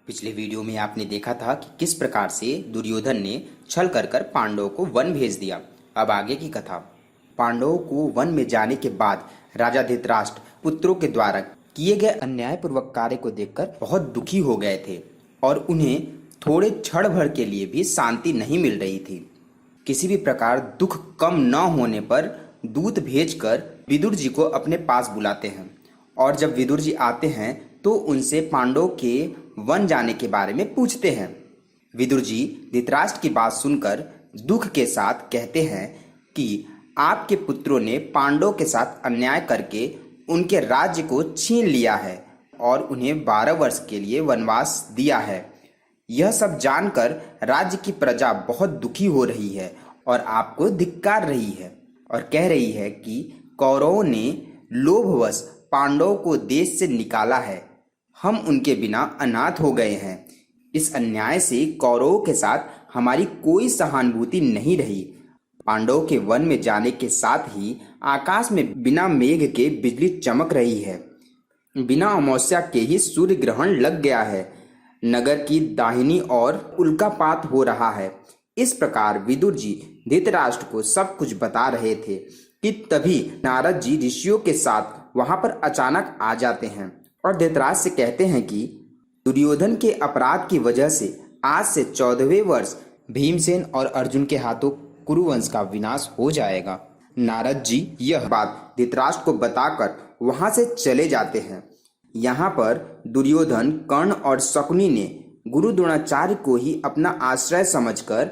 पिछले वीडियो में आपने देखा था कि किस प्रकार से दुर्योधन ने छल कर कर पांडवों को वन भेज दिया। अब आगे की कथा। पांडवों को वन में जाने के बाद राजा धृतराष्ट्र पुत्रों के द्वारा किए गए अन्यायपूर्वक कार्य को देखकर बहुत दुखी हो गए थे और उन्हें थोड़े क्षण भर के लिए भी शांति नहीं मिल रही थी। किसी भी प्रकार दुख कम न होने पर दूत भेजकर विदुर जी को अपने पास बुलाते हैं और जब विदुर जी आते हैं तो उनसे पांडवों के वन जाने के बारे में पूछते हैं। विदुर जी धृतराष्ट्र की बात सुनकर दुख के साथ कहते हैं कि आपके पुत्रों ने पांडवों के साथ अन्याय करके उनके राज्य को छीन लिया है और उन्हें 12 वर्ष के लिए वनवास दिया है। यह सब जानकर राज्य की प्रजा बहुत दुखी हो रही है और आपको धिक्कार रही है और कह रही है कि कौरवों ने लोभवश पांडवों को देश से निकाला है। हम उनके बिना अनाथ हो गए हैं। इस अन्याय से कौरवों के साथ हमारी कोई सहानुभूति नहीं रही। पांडवों के वन में जाने के साथ ही आकाश में बिना मेघ के बिजली चमक रही है। बिना अमावस्या के ही सूर्य ग्रहण लग गया है। नगर की दाहिनी ओर उल्कापात हो रहा है। इस प्रकार विदुर जी धृतराष्ट्र को सब कुछ बता रहे थे कि तभी नारद जी ऋषियों के साथ वहां पर अचानक आ जाते हैं और धृतराष्ट्र से कहते हैं कि दुर्योधन के अपराध की वजह से आज से 14वें वर्ष भीमसेन और अर्जुन के हाथों कुरुवंश का विनाश हो जाएगा। नारद जी यह बात धृतराष्ट्र को बताकर वहां से चले जाते हैं। यहाँ पर दुर्योधन, कर्ण और शकुनी ने गुरु द्रोणाचार्य को ही अपना आश्रय समझकर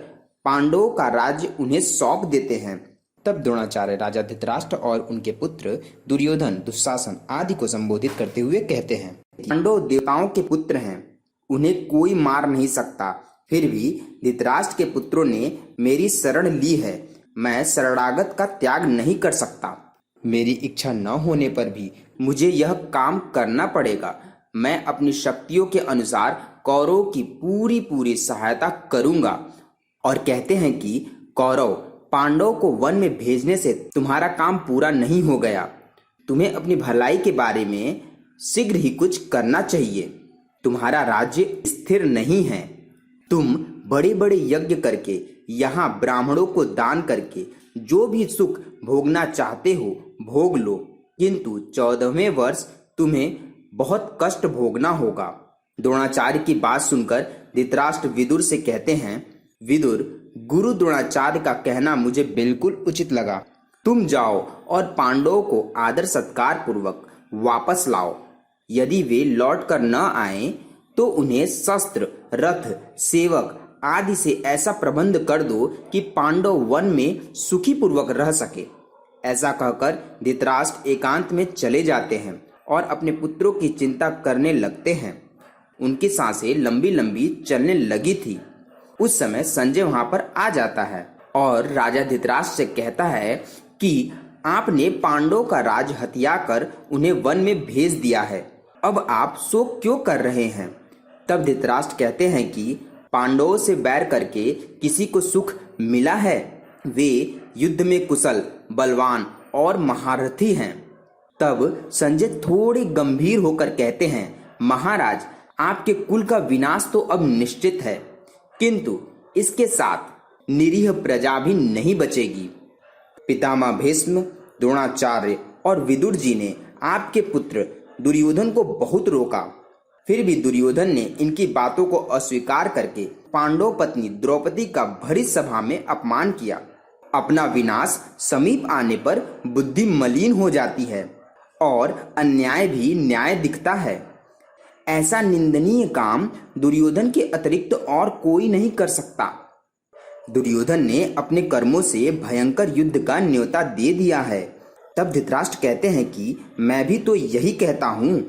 पांडवों का राज्य उन्हें सौंप देते हैं। तब द्रोणाचार्य राजा धृतराष्ट्र और उनके पुत्र दुर्योधन, दुशासन आदि को संबोधित करते हुए कहते हैं, पांडव देवताओं के पुत्र हैं, उन्हें कोई मार नहीं सकता। फिर भी धृतराष्ट्र के पुत्रों ने मेरी शरण ली है। मैं शरणागत का त्याग नहीं कर सकता। मेरी इच्छा न होने पर भी मुझे यह काम करना पड़ेगा। मैं अपनी शक्तियों के अनुसार कौरवों की पूरी सहायता करूंगा। और कहते हैं कि कौरव पांडवों को वन में भेजने से तुम्हारा काम पूरा नहीं हो गया। तुम्हें अपनी भलाई के बारे में शीघ्र ही कुछ करना चाहिए। तुम्हारा राज्य स्थिर नहीं है। तुम बड़े बड़े यज्ञ करके यहाँ ब्राह्मणों को दान करके जो भी सुख भोगना चाहते हो भोग लो, किंतु 14वें वर्ष तुम्हें बहुत कष्ट भोगना होगा। द्रोणाचार्य की बात सुनकर धृतराष्ट्र विदुर से कहते हैं, विदुर, गुरु द्रोणाचार्य का कहना मुझे बिल्कुल उचित लगा। तुम जाओ और पांडवों को आदर सत्कार पूर्वक वापस लाओ। यदि वे लौट कर न आए तो उन्हें शस्त्र, रथ, सेवक आदि से ऐसा प्रबंध कर दो कि पांडव वन में सुखी पूर्वक रह सके। ऐसा कहकर धृतराष्ट्र एकांत में चले जाते हैं और अपने पुत्रों की चिंता करने लगते हैं। उनकी सांसें लंबी लंबी चलने लगी थी। उस समय संजय वहां पर आ जाता है और राजा धृतराष्ट्र से कहता है कि आपने पांडवों का राज हथिया कर उन्हें वन में भेज दिया है। अब आप शोक क्यों कर रहे हैं? तब धृतराष्ट्र कहते हैं कि पांडवों से बैर करके किसी को सुख मिला है? वे युद्ध में कुशल, बलवान और महारथी हैं। तब संजय थोड़े गंभीर होकर कहते हैं, महाराज, आपके कुल का विनाश तो अब निश्चित है, किंतु इसके साथ निरीह प्रजा भी नहीं बचेगी। पितामह भीष्म, द्रोणाचार्य और विदुर जी ने आपके पुत्र दुर्योधन को बहुत रोका, फिर भी दुर्योधन ने इनकी बातों को अस्वीकार करके पांडव पत्नी द्रौपदी का भरी सभा में अपमान किया। अपना विनाश समीप आने पर बुद्धि मलिन हो जाती है और अन्याय भी न्याय दिखता है। ऐसा निंदनीय काम दुर्योधन के अतिरिक्त और कोई नहीं कर सकता। दुर्योधन ने अपने कर्मों से भयंकर युद्ध का न्योता दे दिया है। तब धृतराष्ट्र कहते हैं कि मैं भी तो यही कहता हूँ।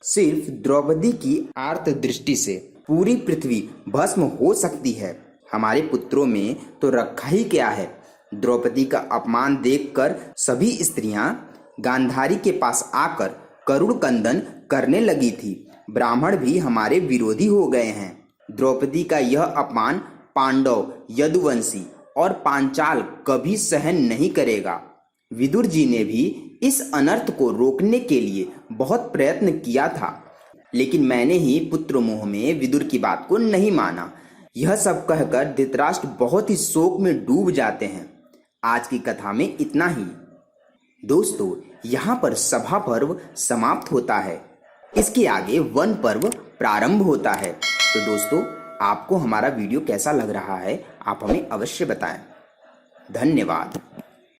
सिर्फ द्रौपदी की आर्त दृष्टि से पूरी पृथ्वी भस्म हो सकती है। हमारे पुत्रों में तो रखा ही क्या है। द्रौपदी का अपमान देखकर सभी स्त्रियां गांधारी के पास आकर करुण कंदन करने लगी थी। ब्राह्मण भी हमारे विरोधी हो गए हैं। द्रौपदी का यह अपमान पांडव, यदुवंशी और पांचाल कभी सहन नहीं करेगा। विदुर जी ने भी इस अनर्थ को रोकने के लिए बहुत प्रयत्न किया था, लेकिन मैंने ही पुत्र मोह में विदुर की बात को नहीं माना। यह सब कहकर धृतराष्ट्र बहुत ही शोक में डूब जाते हैं। आज की कथा में इतना ही। दोस्तों, यहाँ पर सभा पर्व समाप्त होता है। इसके आगे वन पर्व प्रारंभ होता है। तो दोस्तों, आपको हमारा वीडियो कैसा लग रहा है, आप हमें अवश्य बताएं। धन्यवाद।